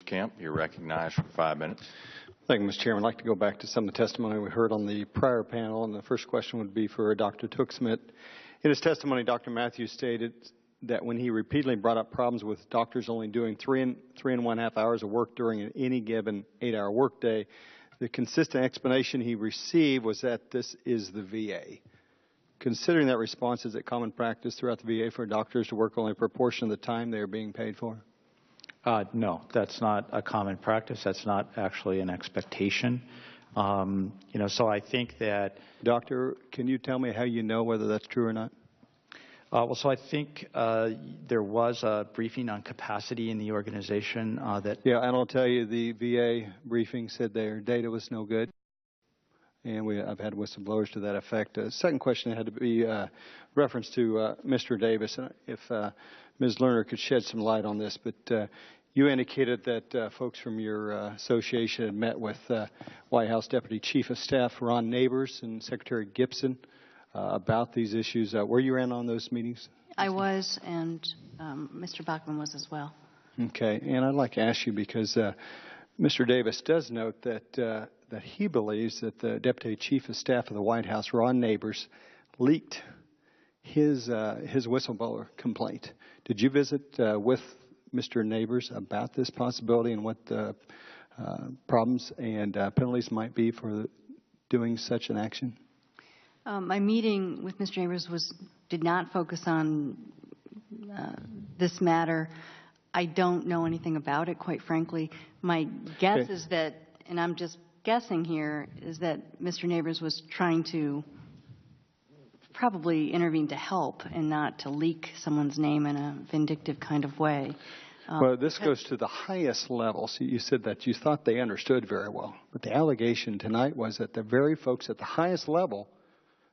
Huelskamp, you're recognized for 5 minutes. Thank you, Mr. Chairman. I'd like to go back to some of the testimony we heard on the prior panel, and the first question would be for Dr. Tuxmit. In his testimony, Dr. Matthews stated that when he repeatedly brought up problems with doctors only doing three and 1/2 hours of work during any given 8-hour workday, the consistent explanation he received was that this is the VA. Considering that response, is it common practice throughout the VA for doctors to work only a proportion of the time they are being paid for? No, that's not a common practice. That's not actually an expectation. So I think that... Doctor, can you tell me how you know whether that's true or not? So I think there was a briefing on capacity in the organization that... Yeah, and I'll tell you, the VA briefing said their data was no good. And I've had whistleblowers to that effect. Second question had to be reference to Mr. Davis. And if Ms. Lerner could shed some light on this, but you indicated that folks from your association had met with White House Deputy Chief of Staff Ron Neighbors and Secretary Gibson about these issues. Were you in on those meetings? I was, and Mr. Bachman was as well. Okay, and I'd like to ask you because Mr. Davis does note that that he believes that the Deputy Chief of Staff of the White House, Ron Neighbors, leaked his whistleblower complaint. Did you visit with Mr. Neighbors about this possibility and what the problems and penalties might be for doing such an action? My meeting with Mr. Neighbors did not focus on this matter. I don't know anything about it, quite frankly. My guess is that, and I'm just guessing here, is that Mr. Neighbors was trying to probably intervene to help and not to leak someone's name in a vindictive kind of way. Well, this goes to the highest level. So you said that you thought they understood very well. But the allegation tonight was that the very folks at the highest level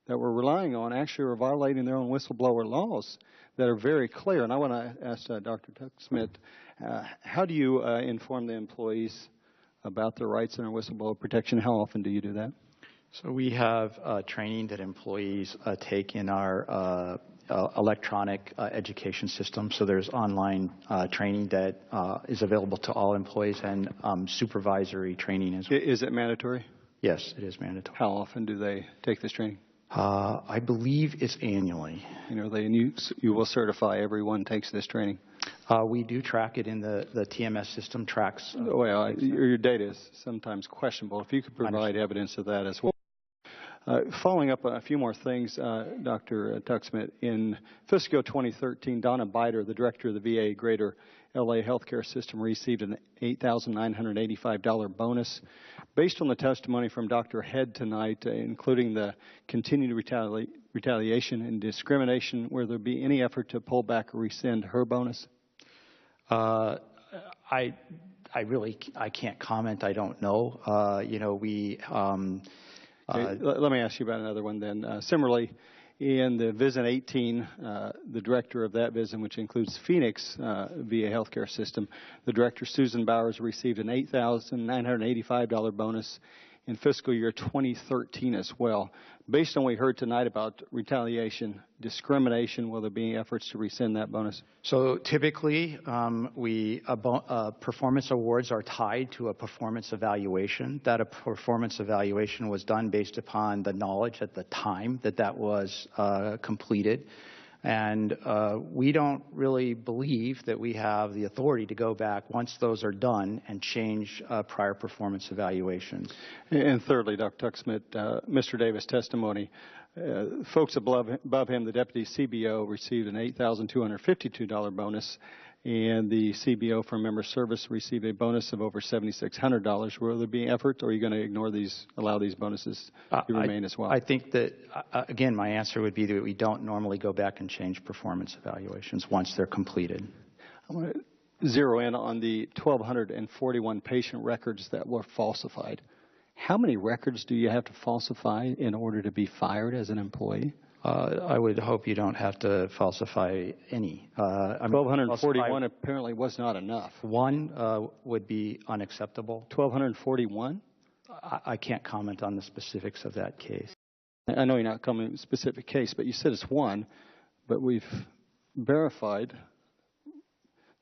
that we're relying on actually are violating their own whistleblower laws that are very clear. And I want to ask Dr. Tuxmit, how do you inform the employees about their rights under whistleblower protection? How often do you do that? So we have training that employees take in our electronic education system. So there's online training that is available to all employees and supervisory training as well. Is it mandatory? Yes, it is mandatory. How often do they take this training? I believe it's annually. And you will certify everyone takes this training? We do track it in the TMS system tracks. Well, your data is sometimes questionable. If you could provide evidence of that as well. Following up on a few more things, Dr. Tuxmit, in fiscal 2013, Donna Biter, the director of the VA Greater LA Healthcare System, received an $8,985 bonus. Based on the testimony from Dr. Head tonight, including the continued retaliation and discrimination, will there be any effort to pull back or rescind her bonus? I can't comment. I don't know. Let me ask you about another one then. Similarly, in the VISN 18, the director of that VISN, which includes Phoenix VA Healthcare System, the director, Susan Bowers, received an $8,985 bonus in fiscal year 2013 as well. Based on what we heard tonight about retaliation, discrimination, will there be any efforts to rescind that bonus? So typically, performance awards are tied to a performance evaluation. That a performance evaluation was done based upon the knowledge at the time that was completed. And we don't really believe that we have the authority to go back once those are done and change prior performance evaluations. And thirdly, Dr. Tuxmit, Mr. Davis' testimony, folks above him, the deputy CBO, received an $8,252 bonus, and the CBO for member service received a bonus of over $7,600. Will there be efforts, or are you going to ignore these, allow these bonuses to remain as well? I think that, again, my answer would be that we don't normally go back and change performance evaluations once they're completed. I want to zero in on the 1,241 patient records that were falsified. How many records do you have to falsify in order to be fired as an employee? I would hope you don't have to falsify any. 1,241 apparently was not enough. One would be unacceptable. 1,241? I can't comment on the specifics of that case. I know you're not commenting on a specific case, but you said it's one, but we've verified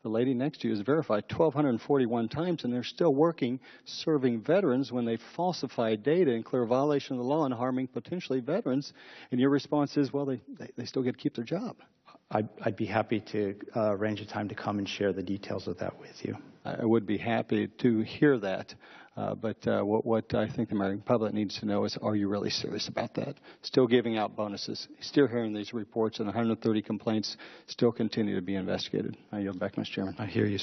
the lady next to you has verified 1,241 times, and they're still working, serving veterans when they falsify data in clear violation of the law and harming potentially veterans. And your response is, well, they still get to keep their job. I'd be happy to arrange a time to come and share the details of that with you. I would be happy to hear that. But what I think the American public needs to know is, are you really serious about that? Still giving out bonuses, still hearing these reports, and 130 complaints still continue to be investigated. I yield back, Mr. Chairman. I hear you.